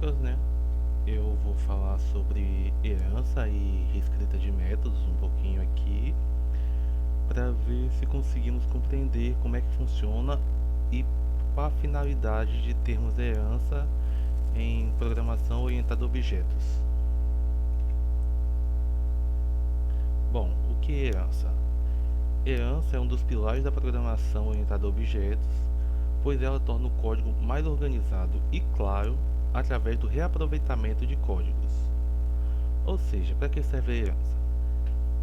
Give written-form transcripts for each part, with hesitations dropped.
dicas, né? Eu vou falar sobre herança e reescrita de métodos um pouquinho aqui, para ver se conseguimos compreender como é que funciona e qual a finalidade de termos herança em programação orientada a objetos. Bom, o que é herança? Herança é um dos pilares da programação orientada a objetos, pois ela torna o código mais organizado e claro através do reaproveitamento de códigos. Ou seja, para que serve a herança?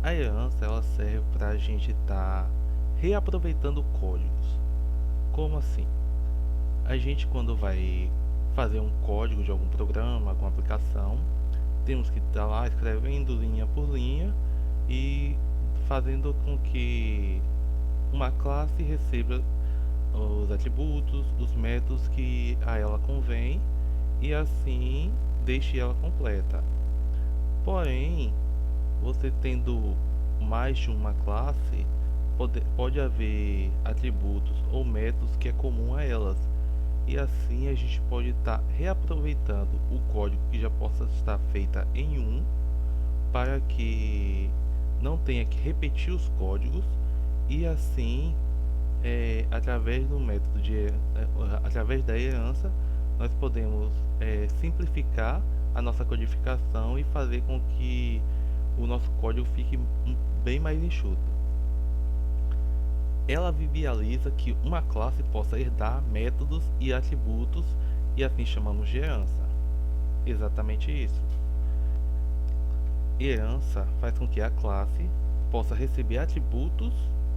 A herança ela serve para a gente estar reaproveitando códigos. Como assim? A gente quando vai fazer um código de algum programa, alguma aplicação, temos que estar lá escrevendo linha por linha e fazendo com que uma classe receba os atributos, os métodos que a ela convém e assim deixe ela completa. Porém, você tendo mais de uma classe, pode haver atributos ou métodos que é comum a elas. E assim a gente pode estar reaproveitando o código que já possa estar feita em um, para que não tenha que repetir os códigos e assim através do método através da herança nós podemos simplificar a nossa codificação e fazer com que o nosso código fique bem mais enxuto. Ela viabiliza que uma classe possa herdar métodos e atributos e assim chamamos de herança. Exatamente isso. Herança faz com que a classe possa receber atributos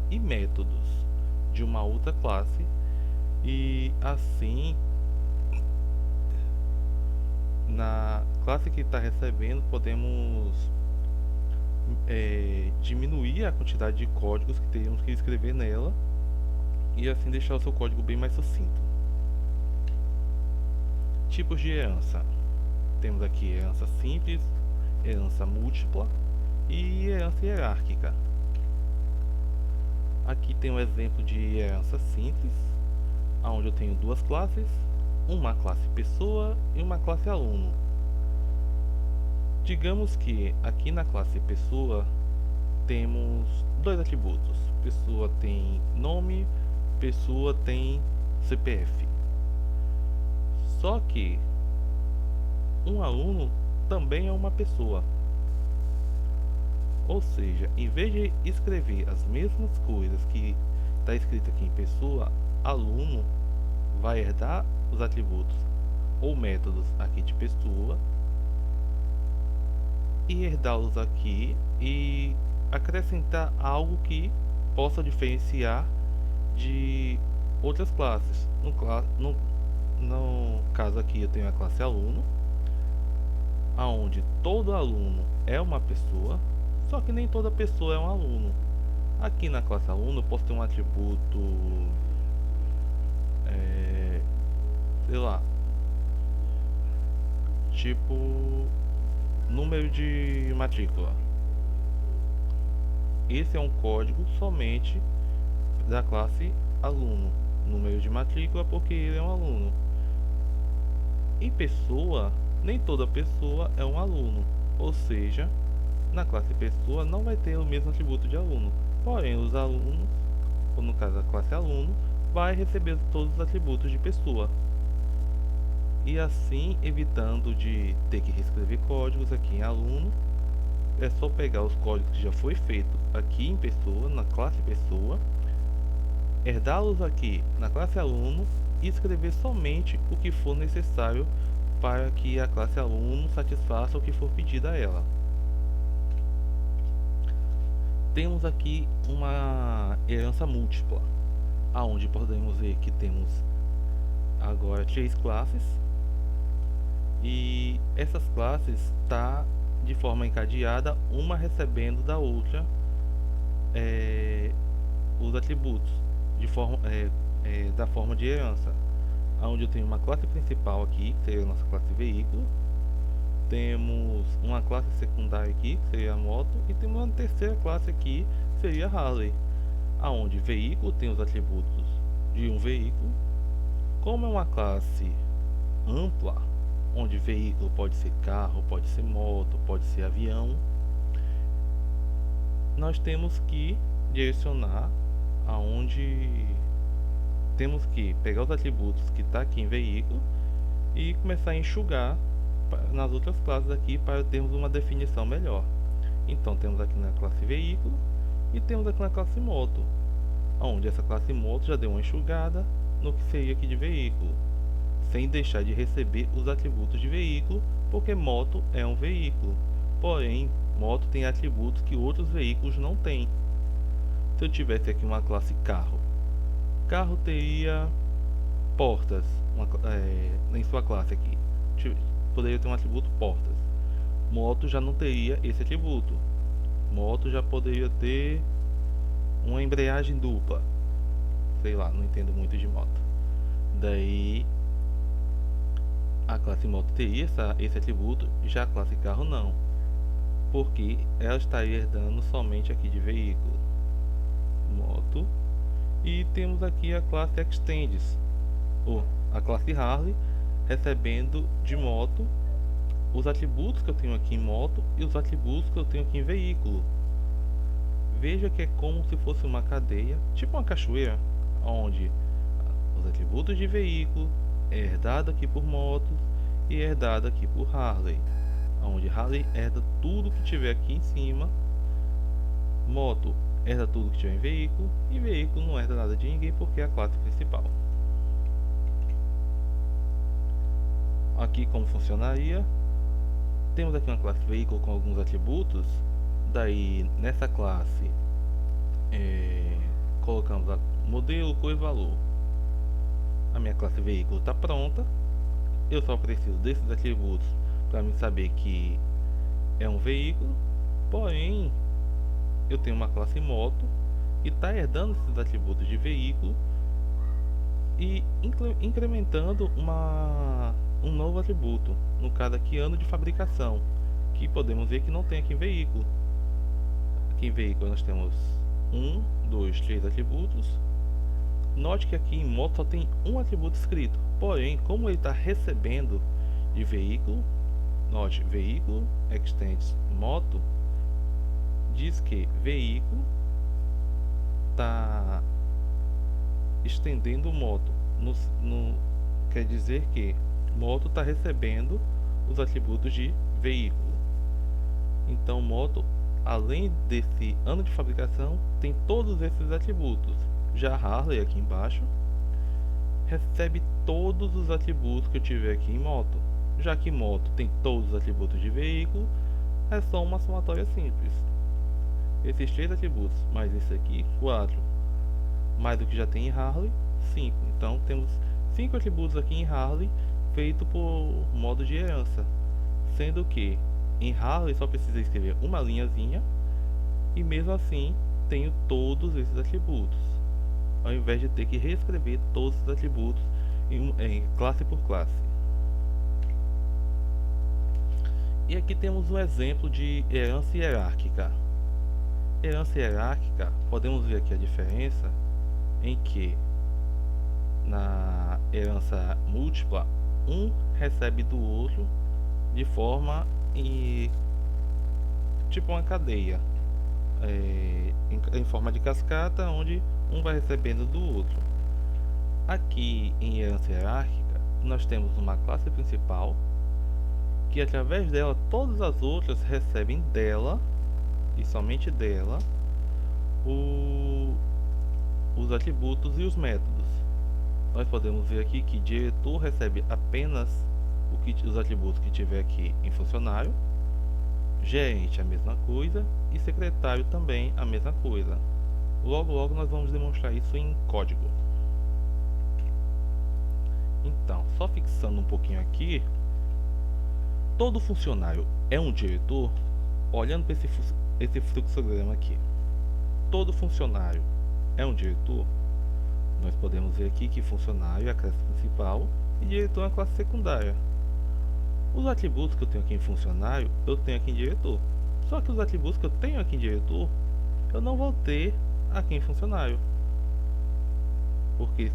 e métodos de uma outra classe e assim na classe que está recebendo podemos diminuir a quantidade de códigos que teríamos que escrever nela e assim deixar o seu código bem mais sucinto. Tipos de herança: temos aqui herança simples, herança múltipla e herança hierárquica. Aqui tem um exemplo de herança simples, onde eu tenho duas classes, uma classe pessoa e uma classe aluno. Digamos que aqui na classe pessoa temos dois atributos. Pessoa tem nome, pessoa tem CPF. Só que um aluno também é uma pessoa. Ou seja, em vez de escrever as mesmas coisas que está escrito aqui em pessoa, aluno vai herdar os atributos ou métodos aqui de pessoa e herdá-los aqui e acrescentar algo que possa diferenciar de outras classes. No caso aqui eu tenho a classe aluno, aonde todo aluno é uma pessoa, só que nem toda pessoa é um aluno. Aqui na classe aluno eu posso ter um atributo, sei lá, tipo número de matrícula. Esse é um código somente da classe aluno, número de matrícula, porque ele é um aluno. Em pessoa, nem toda pessoa é um aluno, ou seja, na classe pessoa não vai ter o mesmo atributo de aluno, porém os alunos, ou no caso a classe aluno, vai receber todos os atributos de pessoa. E assim, evitando de ter que reescrever códigos aqui em aluno, é só pegar os códigos que já foi feito aqui em pessoa, na classe pessoa, herdá-los aqui na classe aluno e escrever somente o que for necessário para que a classe aluno satisfaça o que for pedido a ela. Temos aqui uma herança múltipla, aonde podemos ver que temos agora três classes e essas classes está de forma encadeada, uma recebendo da outra os atributos da forma de herança, onde eu tenho uma classe principal aqui, que seria a nossa classe veículo, temos uma classe secundária aqui, que seria a moto, e temos uma terceira classe aqui, que seria a Harley, aonde veículo tem os atributos de um veículo. Como é uma classe ampla, onde veículo pode ser carro, pode ser moto, pode ser avião, nós temos que direcionar aonde temos que pegar os atributos que está aqui em veículo e começar a enxugar nas outras classes aqui para termos uma definição melhor. Então temos aqui na classe veículo e temos aqui na classe moto, onde essa classe moto já deu uma enxugada no que seria aqui de veículo, sem deixar de receber os atributos de veículo, porque moto é um veículo. Porém, moto tem atributos que outros veículos não têm. Se eu tivesse aqui uma classe carro, carro teria portas, em sua classe aqui, poderia ter um atributo portas. Moto já não teria esse atributo. Moto já poderia ter uma embreagem dupla. Sei lá, não entendo muito de moto. Daí a classe moto teria esse atributo, já a classe carro não, porque ela estaria herdando somente aqui de veículo, moto. E temos aqui a classe Extends, ou a classe Harley, recebendo de moto os atributos que eu tenho aqui em moto e os atributos que eu tenho aqui em veículo. Veja que é como se fosse uma cadeia, tipo uma cachoeira, onde os atributos de veículo é herdado aqui por motos e é herdado aqui por Harley, onde Harley herda tudo que tiver aqui em cima, moto herda tudo que tiver em veículo e veículo não herda nada de ninguém porque é a classe principal. Aqui como funcionaria, temos aqui uma classe veículo com alguns atributos. Daí nessa classe colocamos a modelo, cor e valor. A minha classe veículo está pronta. Eu só preciso desses atributos para me saber que é um veículo. Porém, eu tenho uma classe moto e está herdando esses atributos de veículo e incrementando um novo atributo, no caso aqui ano de fabricação, que podemos ver que não tem aqui em veículo. Aqui em veículo nós temos 1, 2, 3 atributos. Note que aqui em moto só tem um atributo escrito, porém como ele está recebendo de veículo, note veículo extends moto, diz que veículo está estendendo moto, quer dizer que moto está recebendo os atributos de veículo. Então moto, além desse ano de fabricação, tem todos esses atributos. Já Harley aqui embaixo recebe todos os atributos que eu tiver aqui em moto. Já que moto tem todos os atributos de veículo, é só uma somatória simples. Esses 3 atributos mais esse aqui, 4, mais o que já tem em Harley, 5. Então temos 5 atributos aqui em Harley, feito por modo de herança, sendo que em Harley só precisa escrever uma linhazinha e mesmo assim tenho todos esses atributos, ao invés de ter que reescrever todos os atributos em classe por classe. E aqui temos um exemplo de herança hierárquica. Herança hierárquica, podemos ver aqui a diferença em que na herança múltipla, um recebe do outro de forma tipo uma cadeia, em forma de cascata, onde um vai recebendo do outro. Aqui em herança hierárquica nós temos uma classe principal que através dela todas as outras recebem dela e somente dela os atributos e os métodos. Nós podemos ver aqui que diretor recebe apenas os atributos que tiver aqui em funcionário, gerente a mesma coisa e secretário também a mesma coisa. Logo nós vamos demonstrar isso em código. Então, só fixando um pouquinho aqui, todo funcionário é um diretor. Olhando para esse fluxograma aqui, todo funcionário é um diretor. Nós podemos ver aqui que funcionário é a classe principal e diretor é a classe secundária. Os atributos que eu tenho aqui em funcionário, eu tenho aqui em diretor. Só que os atributos que eu tenho aqui em diretor, eu não vou ter aqui em funcionário. porque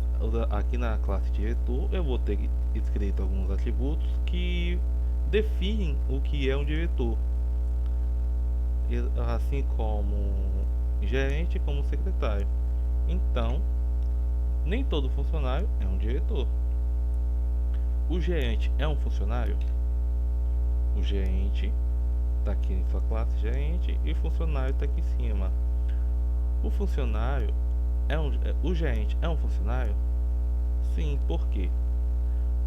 aqui na classe diretor eu vou ter escrito alguns atributos que definem o que é um diretor, assim como gerente e como secretário. Então, nem todo funcionário é um diretor. O gerente é um funcionário? O gerente está aqui em sua classe gerente e o funcionário está aqui em cima. O funcionário o gerente é um funcionário? Sim, por quê?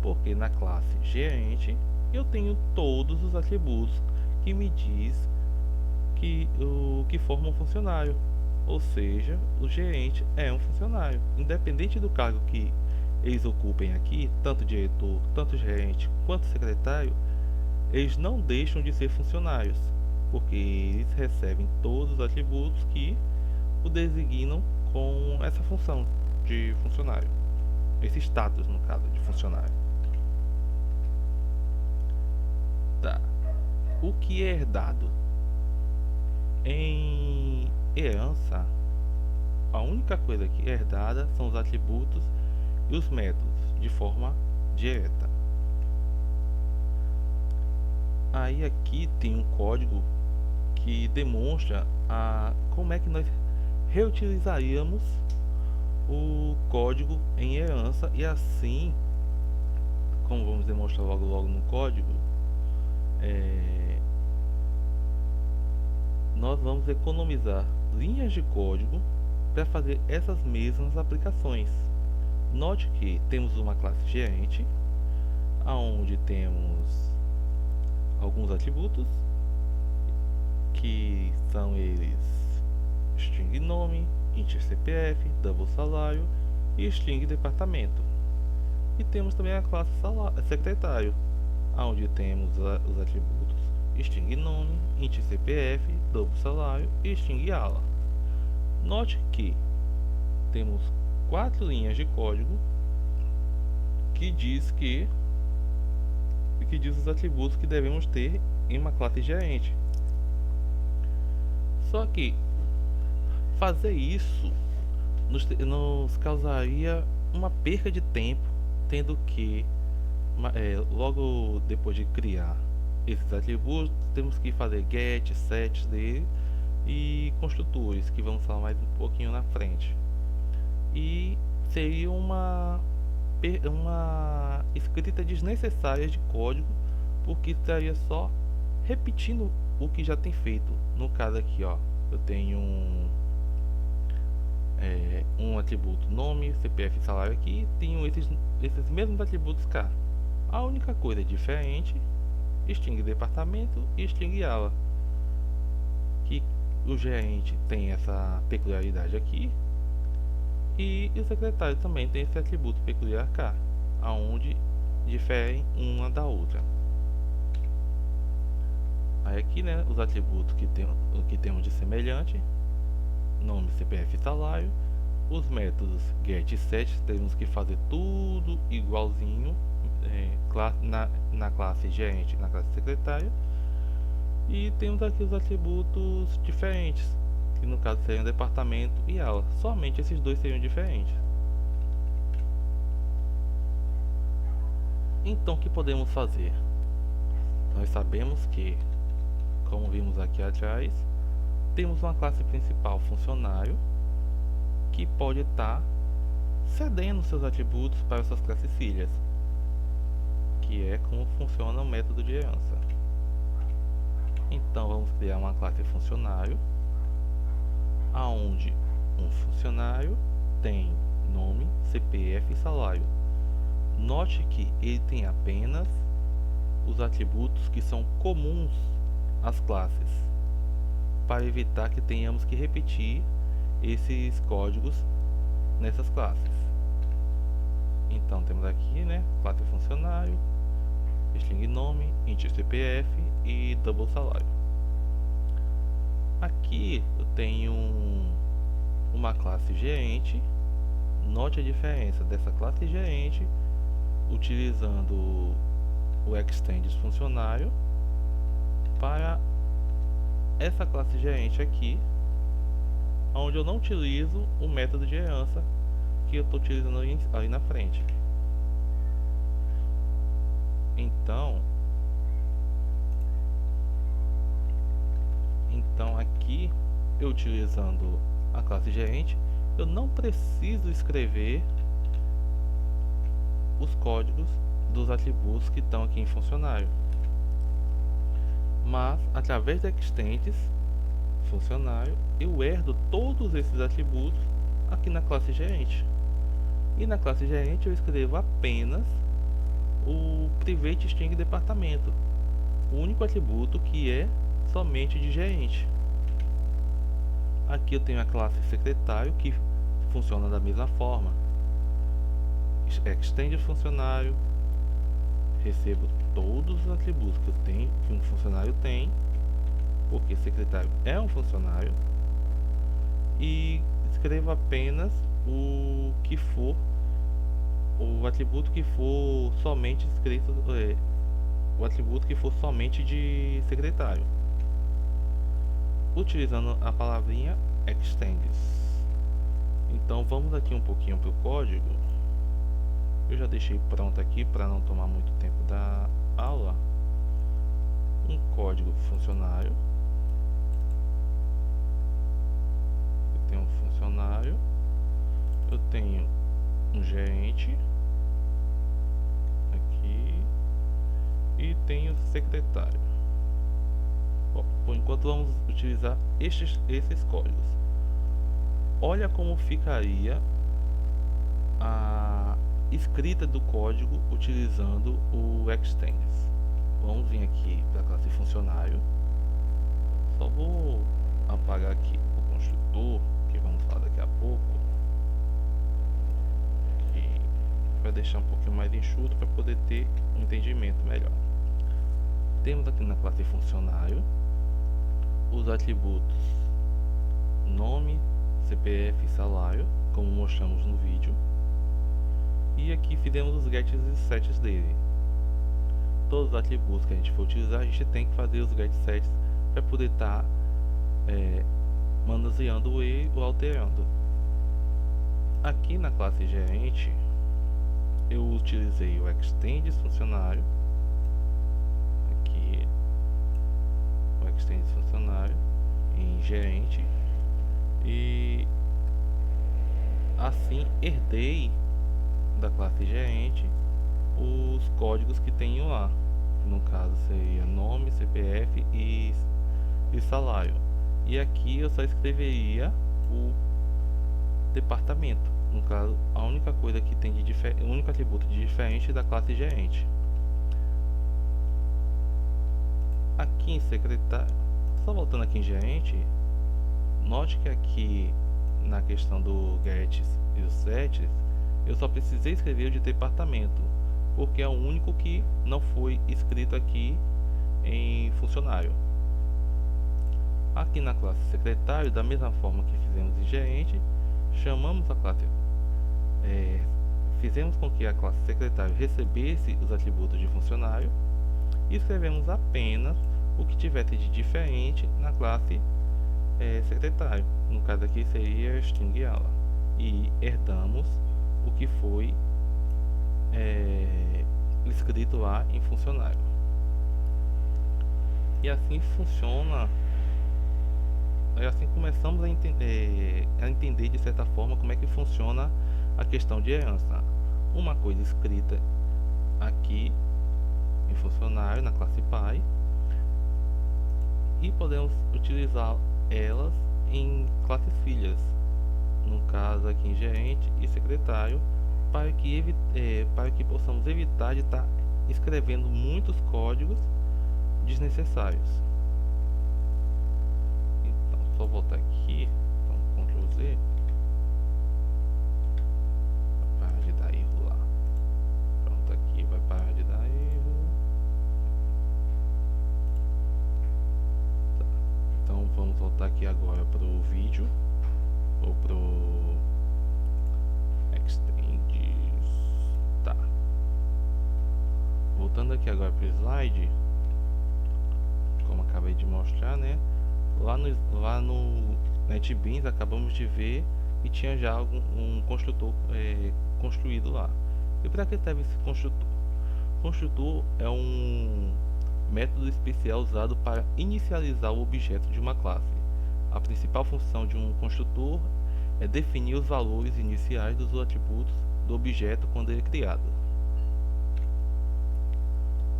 Porque na classe gerente eu tenho todos os atributos que me diz que o que forma um funcionário. Ou seja, o gerente é um funcionário, independente do cargo que eles ocupem aqui, tanto diretor, tanto gerente quanto secretário, eles não deixam de ser funcionários, porque eles recebem todos os atributos que o designam com essa função de funcionário, esse status no caso de funcionário. Tá. O que é herdado? Em herança, a única coisa que é herdada são os atributos e os métodos de forma direta. Aí aqui tem um código que demonstra como é que nós reutilizaríamos o código em herança e assim, como vamos demonstrar logo no código, nós vamos economizar linhas de código para fazer essas mesmas aplicações. Note que temos uma classe gerente, onde temos alguns atributos, que são eles string nome, int CPF, double salário e string departamento. E temos também a classe secretário, onde temos os atributos string nome, int CPF, double salário e string ala. Note que temos 4 linhas de código que diz os atributos que devemos ter em uma classe gerente. Só que fazer isso nos causaria uma perca de tempo, tendo que logo depois de criar esses atributos, temos que fazer get, set dele e construtores, que vamos falar mais um pouquinho na frente. E seria uma escrita desnecessária de código, porque estaria só repetindo o que já tem feito. No caso aqui, ó, eu tenho um atributo nome, CPF e salário aqui, tenho esses mesmos atributos cá. A única coisa diferente, string departamento e string ala, que o gerente tem essa peculiaridade aqui e o secretário também tem esse atributo peculiar cá, aonde diferem uma da outra. Aí aqui, né, os atributos que temos de semelhante: nome, CPF e salário. Os métodos get e set temos que fazer tudo igualzinho na classe gerente e na classe secretária. E temos aqui os atributos diferentes, que no caso seriam departamento e ala. Somente esses dois seriam diferentes. Então, o que podemos fazer? Nós sabemos que, como vimos aqui atrás, temos uma classe principal funcionário, que pode estar cedendo seus atributos para suas classes filhas, que é como funciona o método de herança. Então vamos criar uma classe funcionário, aonde um funcionário tem nome, CPF e salário. Note que ele tem apenas os atributos que são comuns às classes, para evitar que tenhamos que repetir esses códigos nessas classes. Então temos aqui, né, classe funcionário, string nome, int CPF e double salário. Aqui eu tenho uma classe gerente. Note a diferença dessa classe gerente utilizando o extends funcionário para essa classe gerente aqui, onde eu não utilizo o método de herança, que eu estou utilizando aí na frente. Então aqui, eu utilizando a classe gerente, eu não preciso escrever os códigos dos atributos que estão aqui em funcionário, mas através da extends funcionário eu herdo todos esses atributos aqui na classe gerente, e na classe gerente eu escrevo apenas o private string departamento, o único atributo que é somente de gerente. Aqui eu tenho a classe secretário, que funciona da mesma forma. Extende funcionário, recebo todos os atributos que eu tenho, que um funcionário tem, porque secretário é um funcionário, e escrevo apenas o que for, o atributo que for somente escrito, o atributo que for somente de secretário, utilizando a palavrinha extends. Então vamos aqui um pouquinho para o código. Eu já deixei pronto aqui para não tomar muito tempo da aula. Um código funcionário. Eu tenho um funcionário. Eu tenho um gerente aqui e tenho secretário. Bom, por enquanto vamos utilizar esses códigos. Olha como ficaria a escrita do código utilizando o extends. Vamos vir aqui para a classe funcionário. Só vou apagar aqui o construtor, que vamos falar daqui a pouco, para deixar um pouquinho mais enxuto, para poder ter um entendimento melhor. Temos aqui na classe funcionário os atributos nome, CPF e salário, como mostramos no vídeo. E aqui fizemos os gets e sets dele. Todos os atributos que a gente for utilizar, a gente tem que fazer os get sets para poder estar manuseando e alterando. Aqui na classe gerente, eu utilizei o extends funcionário. Aqui, o extends funcionário em gerente, e assim herdei da classe gerente os códigos que tenho lá. No caso seria nome, CPF e salário. E aqui eu só escreveria o departamento. No caso, a única coisa que tem de o único atributo de diferente da classe gerente. Aqui em secretário, só voltando aqui em gerente, note que aqui na questão do gets e os sets, eu só precisei escrever o de departamento, porque é o único que não foi escrito aqui em funcionário. Aqui na classe secretário, da mesma forma que fizemos em gerente, chamamos a classe, fizemos com que a classe secretário recebesse os atributos de funcionário e escrevemos apenas o que tivesse de diferente na classe secretário. No caso aqui seria string ela, e herdamos o que foi escrito lá em funcionário. E assim funciona. E assim começamos a entender de certa forma como é que funciona a questão de herança. Uma coisa escrita aqui em funcionário na classe pai, e podemos utilizar elas em classes filhas, no caso aqui em gerente e secretário, para que possamos evitar de estar escrevendo muitos códigos desnecessários. Então, só voltar aqui, então Ctrl Z, vai parar de dar erro lá. Pronto, aqui vai parar de dar erro. Tá. Então vamos voltar aqui agora para o vídeo, ou para o extends. Tá. Voltando aqui agora para o slide, como acabei de mostrar, né? Lá no NetBeans acabamos de ver e tinha já um construtor construído lá. E para que serve esse construtor? Construtor é um método especial usado para inicializar o objeto de uma classe. A principal função de um construtor é definir os valores iniciais dos atributos do objeto quando ele é criado.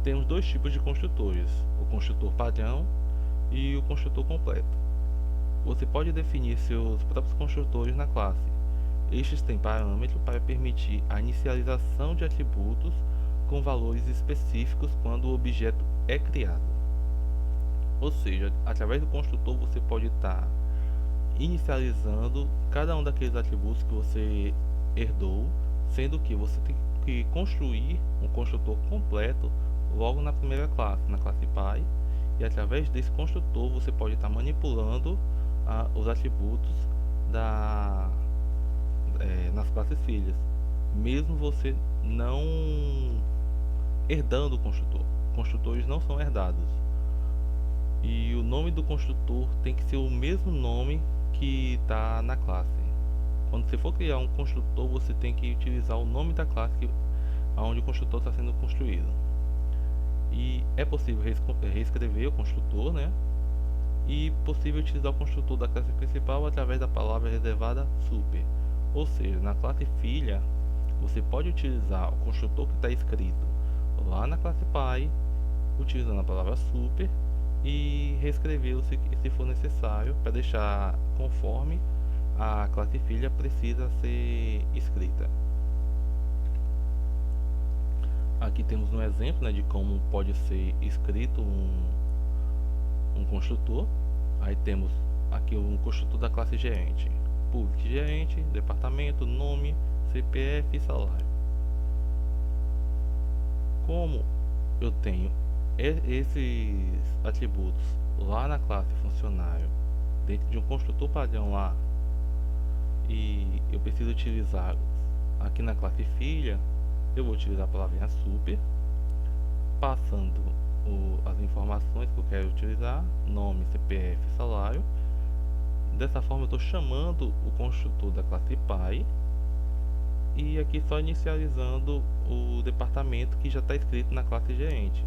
Temos dois tipos de construtores, o construtor padrão e o construtor completo. Você pode definir seus próprios construtores na classe. Estes têm parâmetros para permitir a inicialização de atributos com valores específicos quando o objeto é criado. Ou seja, através do construtor você pode estar inicializando cada um daqueles atributos que você herdou, sendo que você tem que construir um construtor completo logo na primeira classe, na classe pai, e através desse construtor você pode estar manipulando os atributos nas classes filhas, mesmo você não herdando o construtor. Construtores não são herdados. E o nome do construtor tem que ser o mesmo nome que está na classe. Quando você for criar um construtor, você tem que utilizar o nome da classe onde o construtor está sendo construído. E é possível reescrever o construtor, né? E possível utilizar o construtor da classe principal através da palavra reservada super. Ou seja, na classe filha, você pode utilizar o construtor que está escrito lá na classe pai, utilizando a palavra super, e reescrevê-lo se for necessário, para deixar conforme a classe filha precisa ser escrita. Aqui temos um exemplo, né, de como pode ser escrito um construtor. Aí temos aqui um construtor da classe gerente, public gerente, departamento, nome, CPF e salário. Como eu tenho esses atributos lá na classe funcionário, dentro de um construtor padrão lá, e eu preciso utilizá-los aqui na classe filha, eu vou utilizar a palavrinha super, passando as informações que eu quero utilizar, nome, CPF, salário. Dessa forma eu estou chamando o construtor da classe pai, e aqui só inicializando o departamento que já está escrito na classe gerente.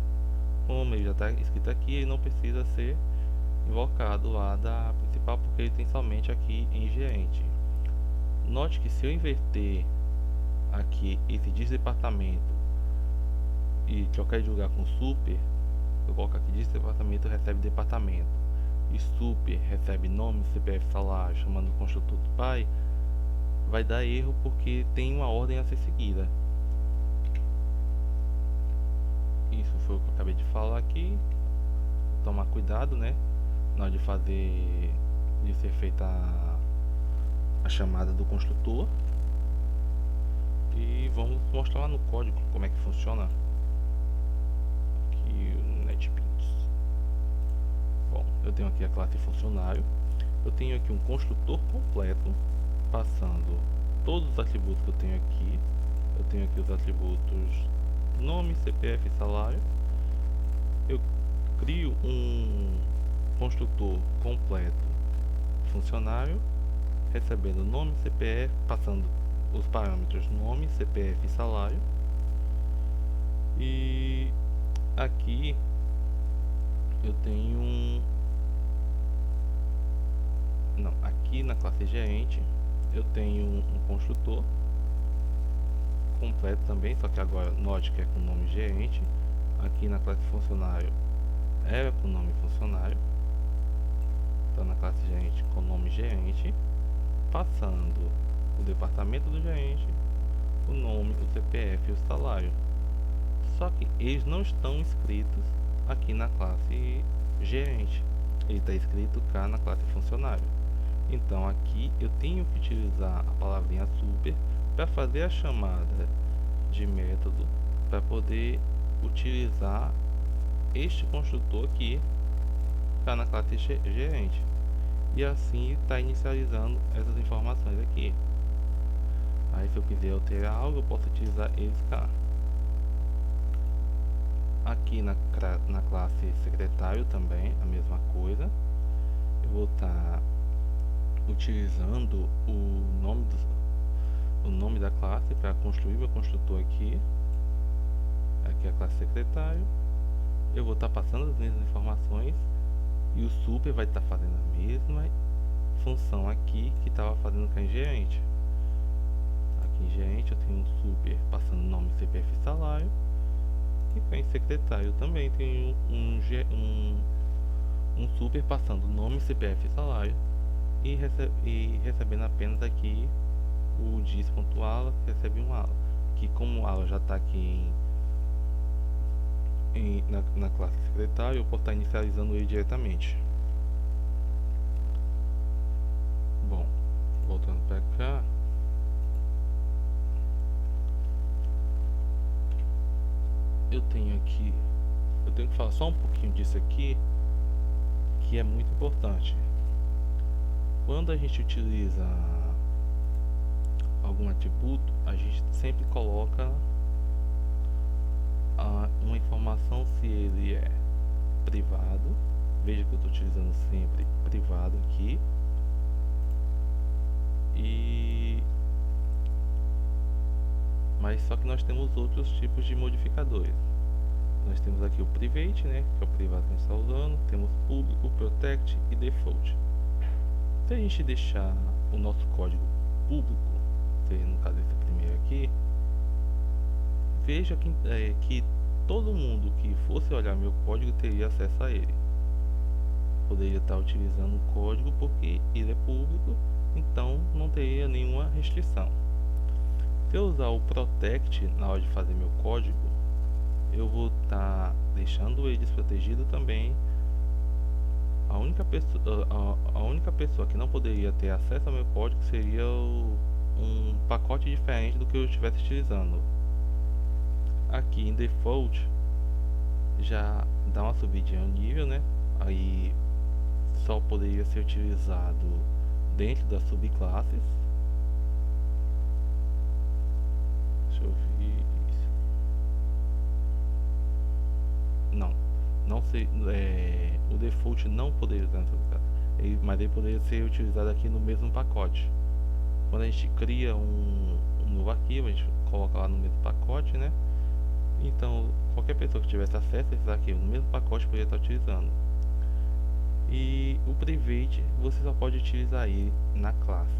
Como ele já está escrito aqui, ele não precisa ser invocado lá da principal, porque ele tem somente aqui em gerente. Note que se eu inverter aqui esse departamento e trocar de lugar com super, eu coloco aqui departamento recebe departamento e super recebe nome, CPF, salário, chamando o construtor do pai, vai dar erro porque tem uma ordem a ser seguida. Isso foi o que eu acabei de falar aqui. Tomar cuidado, né, na hora de ser feita a chamada do construtor. E vamos mostrar lá no código como é que funciona aqui o NetBeans. Bom, eu tenho aqui a classe funcionário, eu tenho aqui um construtor completo, passando todos os atributos que eu tenho aqui. Eu tenho aqui os atributos nome, CPF e salário. Eu crio um construtor completo funcionário, recebendo nome, CPF, passando os parâmetros nome, CPF e salário. E aqui eu tenho aqui na classe gerente eu tenho um construtor completo também, só que agora note que é com nome gerente. Aqui na classe funcionário era com nome funcionário, então na classe gerente com nome gerente, passando o departamento do gerente, o nome, o CPF e o salário. Só que eles não estão escritos aqui na classe gerente, ele está escrito cá na classe funcionário. Então aqui eu tenho que utilizar a palavrinha super para fazer a chamada de método, para poder utilizar este construtor aqui cá na classe gerente, e assim está inicializando essas informações aqui. Aí se eu quiser alterar algo, eu posso utilizar eles cá. Aqui na classe secretário também a mesma coisa. Eu vou estar utilizando o nome da classe para construir meu construtor aqui. Aqui é a classe secretário. Eu vou estar passando as mesmas informações e o super vai estar fazendo a mesma função aqui que estava fazendo com a gerente. Aqui em gerente eu tenho um super passando nome, CPF e salário, e para em secretário eu também tenho um super passando nome, CPF e salário e recebendo apenas aqui o dis.ala, que recebe um ala, que como o ala já está aqui na classe secretário, eu posso estar inicializando ele diretamente. Bom, voltando para cá, eu tenho que falar só um pouquinho disso aqui, que é muito importante. Quando a gente utiliza algum atributo, a gente sempre coloca uma informação se ele é privado. Veja que eu estou utilizando sempre privado aqui. Mas só que nós temos outros tipos de modificadores. Nós temos aqui o private, né, que é o privado que a gente está usando. Temos público, protect e default. Se a gente deixar o nosso código público, no caso esse primeiro aqui, veja que todo mundo que fosse olhar meu código teria acesso a ele. Poderia estar utilizando o código porque ele é público, então não teria nenhuma restrição. Se eu usar o protect na hora de fazer meu código, eu vou estar deixando ele desprotegido também. A única pessoa que não poderia ter acesso ao meu código seria um pacote diferente do que eu estivesse utilizando. Aqui em default já dá uma subidinha no nível, né? Aí só poderia ser utilizado dentro das subclasses. Deixa eu ver isso. Não sei, o default não poderia usar na subclasse, mas ele poderia ser utilizado aqui no mesmo pacote. Quando a gente cria um novo arquivo, a gente coloca lá no mesmo pacote, né? Então qualquer pessoa que tivesse acesso a esses arquivos no mesmo pacote poderia estar utilizando. E o private você só pode utilizar ele na classe.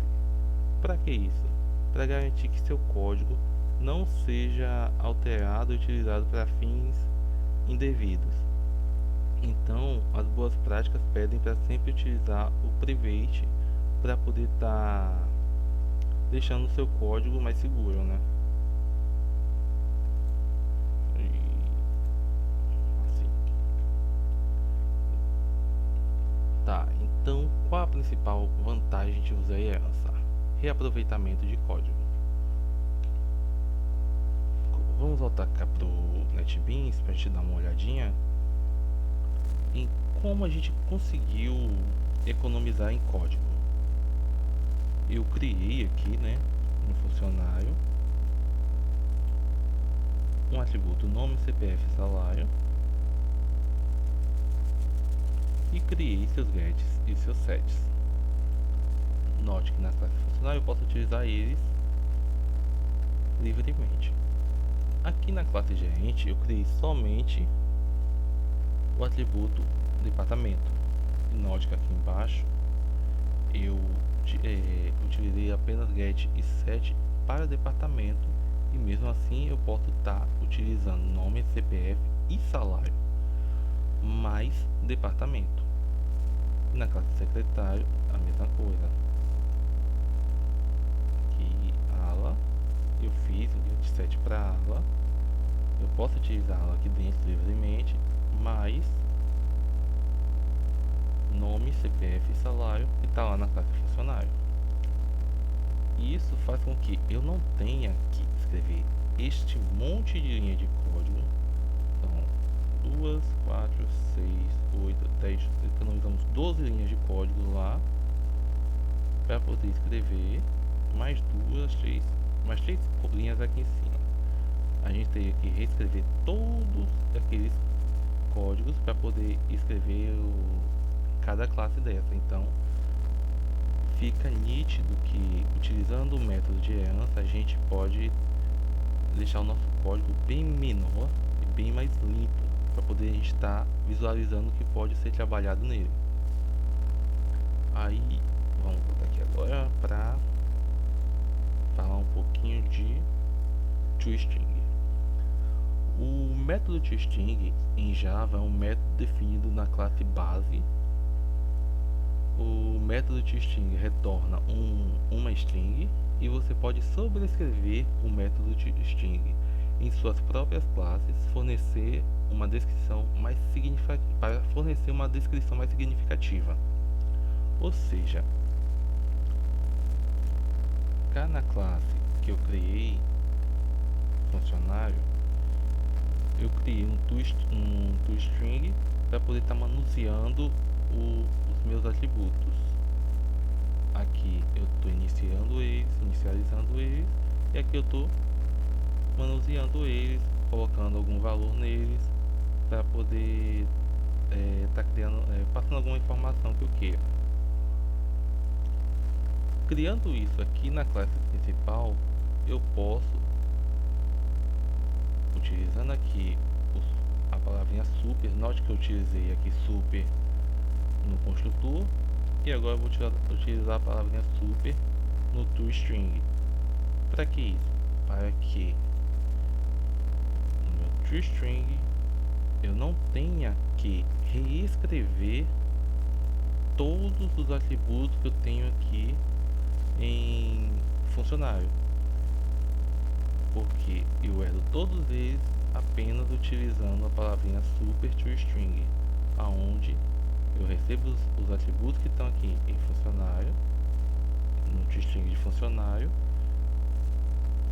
Para que isso? Para garantir que seu código não seja alterado ou utilizado para fins indevidos. Então as boas práticas pedem para sempre utilizar o private para poder estar deixando o seu código mais seguro, né? Tá, então qual a principal vantagem de usar essa? Reaproveitamento de código. Vamos voltar cá pro NetBeans para a gente dar uma olhadinha em como a gente conseguiu economizar em código. Eu criei aqui, né, no funcionário, um atributo nome, CPF e salário, e criei seus gets e seus sets. Note que na classe funcionário eu posso utilizar eles livremente. Aqui na classe gerente eu criei somente o atributo departamento. E note que aqui embaixo eu utilizei apenas get e set para departamento, e mesmo assim eu posso estar utilizando nome, CPF e salário mais departamento. E na classe secretário a mesma coisa. Aqui ala, eu fiz o get set para ala. Eu posso utilizar ela aqui dentro livremente, mas nome, CPF e salário que está lá na classe funcionário. E isso faz com que eu não tenha que escrever este monte de linha de código. Então 2, 4, 6, 8, 10, economizamos 12 linhas de código lá para poder escrever mais 3 linhas aqui em cima. A gente teria que reescrever todos aqueles códigos para poder escrever cada classe dessa. Então fica nítido que, utilizando o método de herança, a gente pode deixar o nosso código bem menor e bem mais limpo, para poder a gente estar visualizando o que pode ser trabalhado nele. Aí vamos voltar aqui agora para falar um pouquinho de toString. O método toString em Java é um método definido na classe base. O método toString retorna uma string e você pode sobrescrever o método toString em suas próprias classes, fornecer uma descrição mais significativa. Ou seja, cá na classe que eu criei, funcionário, eu criei um toString para poder estar manuseando os meus atributos. Aqui eu estou inicializando eles, e aqui eu estou manuseando eles, colocando algum valor neles para poder estar passando alguma informação que eu queira. Criando isso aqui na classe principal, eu posso, utilizando aqui a palavrinha super, note que eu utilizei aqui super no construtor, e agora eu vou utilizar a palavrinha super no toString. Para que isso? Para que no meu toString eu não tenha que reescrever todos os atributos que eu tenho aqui em funcionário, porque eu herdo todos eles apenas utilizando a palavrinha super toString, aonde eu recebo os atributos que estão aqui em funcionário, no toString de funcionário,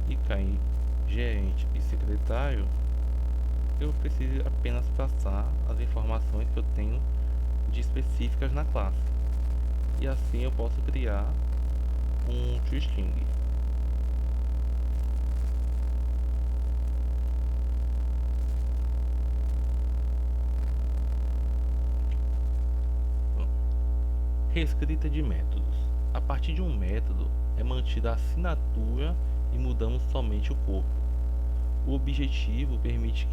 e cair gerente e secretário, eu preciso apenas passar as informações que eu tenho de específicas na classe, e assim eu posso criar um toString. Reescrita de métodos. A partir de um método é mantida a assinatura e mudamos somente o corpo. O objetivo permite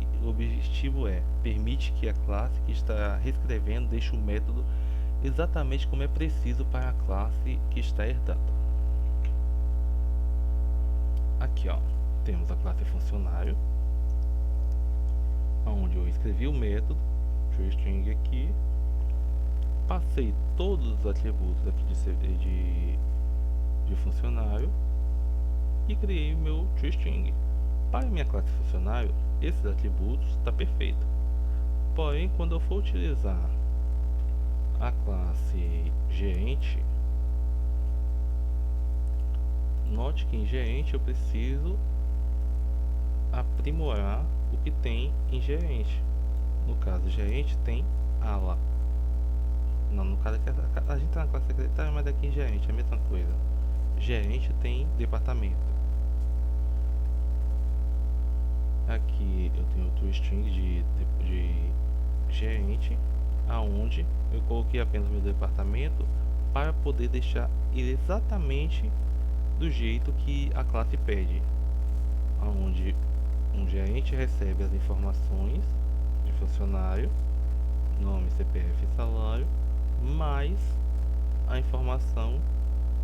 que a classe que está reescrevendo deixe o método exatamente como é preciso para a classe que está herdando. Aqui, ó, temos a classe funcionário, onde eu escrevi o método toString aqui, passei todos os atributos aqui de funcionário e criei o meu toString. Para minha classe funcionário, esses atributos está perfeito. Porém, quando eu for utilizar a classe gerente, note que em gerente eu preciso aprimorar o que tem em gerente. No caso, gerente tem ala. Não, no caso aqui, a gente tá na classe secretária, mas aqui em gerente é a mesma coisa. Gerente tem departamento. Aqui eu tenho o toString de gerente, aonde eu coloquei apenas meu departamento para poder deixar ele exatamente do jeito que a classe pede, aonde um gerente recebe as informações de funcionário, nome, CPF e salário, mais a informação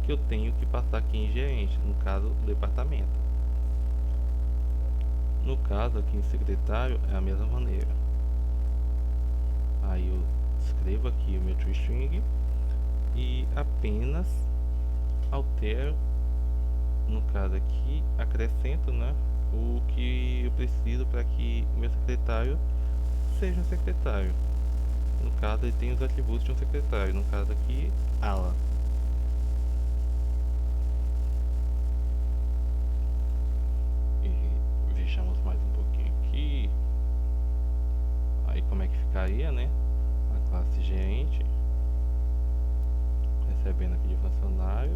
que eu tenho que passar aqui em gerente, no caso do departamento. No caso aqui em secretário é a mesma maneira. Aí eu escrevo aqui o meu toString e apenas altero, no caso aqui acrescento, né, o que eu preciso para que o meu secretário seja um secretário. No caso ele tem os atributos de um secretário, no caso aqui ala. E fechamos mais um pouquinho aqui. Aí como é que ficaria, né? A classe gerente recebendo aqui de funcionário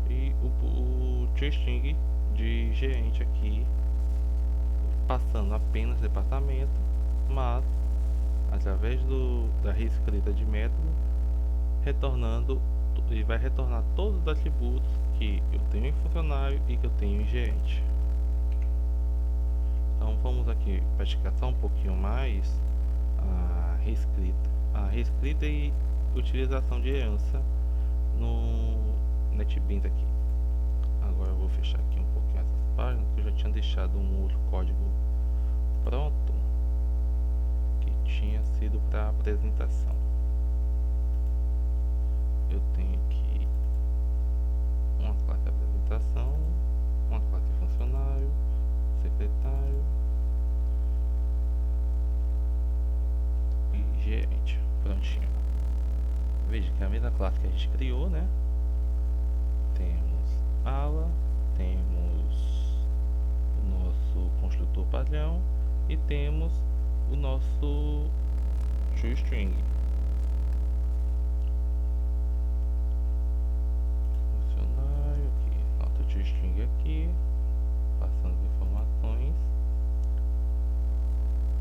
e o toString de gerente aqui passando apenas departamento, mas através da reescrita de método retornando ele vai retornar todos os atributos que eu tenho em funcionário e que eu tenho em gerente. Então vamos aqui praticar só um pouquinho mais a reescrita e utilização de herança no NetBeans aqui. Agora eu vou fechar aqui um pouquinho essas páginas, que eu já tinha deixado um outro código pronto que tinha sido para apresentação. Eu tenho aqui uma classe apresentação, uma classe funcionário, secretário e gerente. Prontinho. Veja que é a mesma classe que a gente criou, né? Temos ala, temos o nosso construtor padrão e temos o nosso toString. Funcionário aqui, nota toString aqui, passando as informações.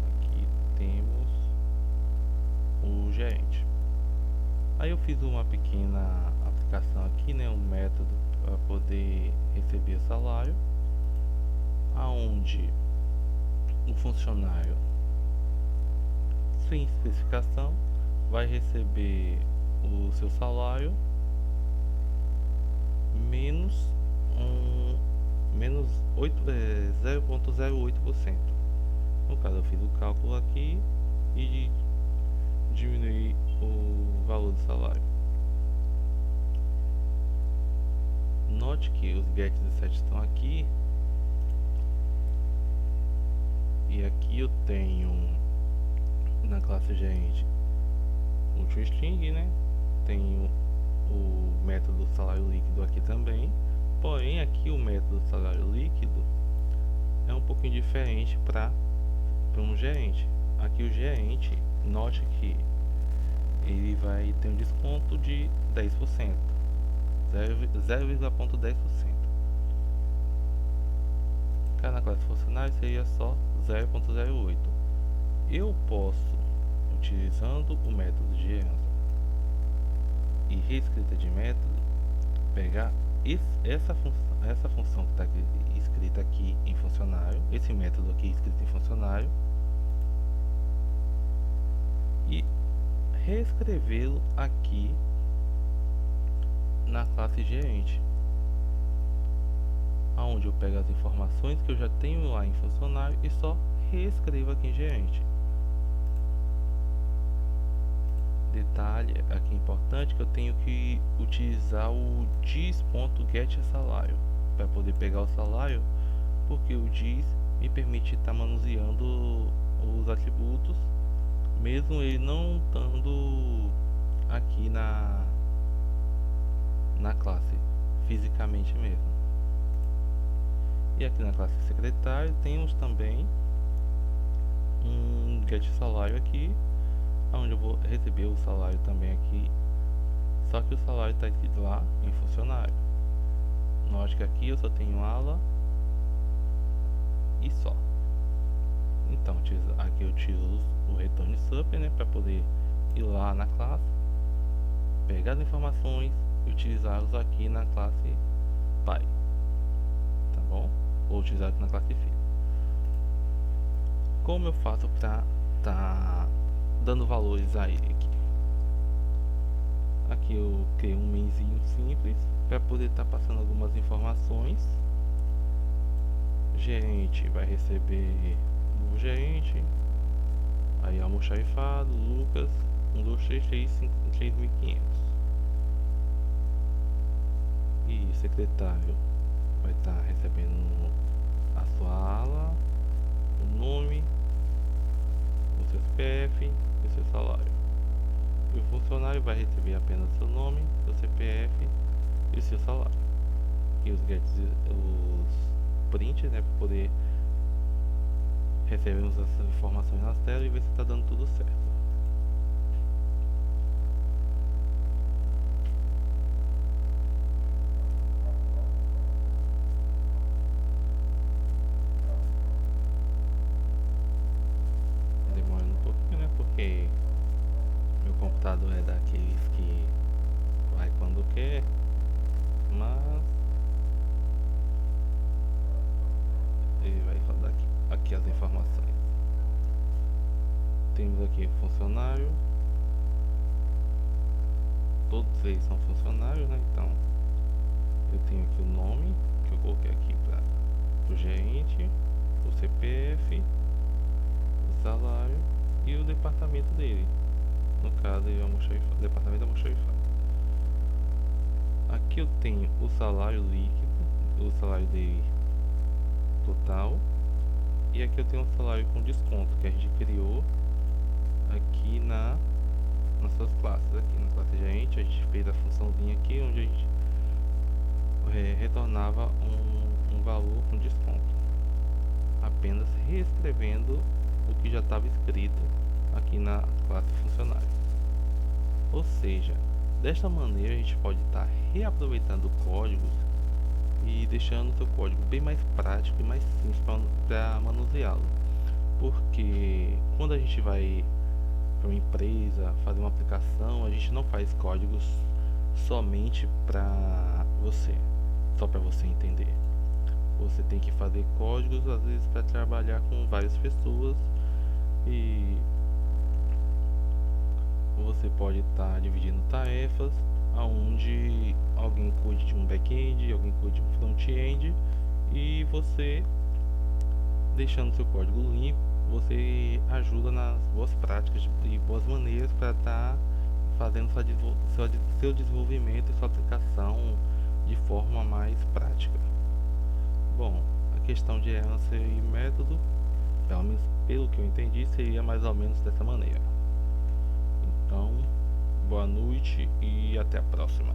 Aqui temos o gerente. Aí eu fiz uma pequena aplicação aqui, né, um método para poder receber o salário, aonde o funcionário sem especificação vai receber o seu salário menos 0,08%. No caso eu fiz o cálculo aqui e diminuir o valor do salário. Note que os gets e sets estão aqui, e aqui eu tenho na classe gerente o toString, né? Tenho o método salário líquido aqui também, porém aqui o método salário líquido é um pouquinho diferente para um gerente. Aqui o gerente, note que ele vai ter um desconto de 10%, 0,10%. Cada classe funcionário seria só 0,08. Eu posso, utilizando o método de herança e reescrita de método, pegar essa função que está escrita aqui em funcionário, esse método aqui escrito em funcionário, e reescrevê-lo aqui na classe gerente, aonde eu pego as informações que eu já tenho lá em funcionário e só reescrevo aqui em gerente. Detalhe aqui importante, que eu tenho que utilizar o dis.getSalário para poder pegar o salário, porque o dis me permite estar manuseando os atributos mesmo ele não estando aqui na classe fisicamente mesmo. E aqui na classe secretário temos também um getSalário aqui, onde eu vou receber o salário também aqui, só que o salário está escrito lá em funcionário. Note que aqui eu só tenho ala e só. Então aqui eu utilizo o return super, né, para poder ir lá na classe, pegar as informações e utilizá-los aqui na classe pai, tá bom? Ou utilizar aqui na classe filho. Como eu faço para tá dando valores a ele aqui? Aqui eu criei um mainzinho simples para poder estar passando algumas informações. Gerente vai receber o gerente, aí almoxarifado, Lucas, 1, 2, 3, 3.500. E secretário vai estar recebendo a sua ala, o nome, o seu CPF e o seu salário. E o funcionário vai receber apenas o seu nome, seu CPF e o seu salário. E os gets, os prints, né, para poder recebermos essas informações na tela e ver se está dando tudo certo. Demora um pouquinho, né, porque meu computador é daqueles que vai quando aqui funcionário. Todos eles são funcionários, né? Então eu tenho aqui o nome que eu coloquei aqui para o gerente, o CPF, o salário e o departamento dele. No caso, ele é o departamento almoxarifado. Aqui eu tenho o salário líquido, o salário dele total, e aqui eu tenho o salário com desconto que a gente criou aqui nas suas classes. Aqui na classe gerente a gente fez a funçãozinha aqui onde a gente retornava um valor com desconto, apenas reescrevendo o que já estava escrito aqui na classe funcionário. Ou seja, desta maneira a gente pode estar reaproveitando códigos e deixando o seu código bem mais prático e mais simples para manuseá-lo. Porque quando a gente vai para uma empresa fazer uma aplicação, a gente não faz códigos somente para você, só para você entender. Você tem que fazer códigos às vezes para trabalhar com várias pessoas, e você pode estar dividindo tarefas, aonde alguém cuide de um back-end, alguém cuide de um front-end, e você, deixando seu código limpo, você ajuda nas boas práticas e boas maneiras para estar fazendo seu desenvolvimento e sua aplicação de forma mais prática. Bom, a questão de herança e método, pelo menos pelo que eu entendi, seria mais ou menos dessa maneira. Então, boa noite e até a próxima.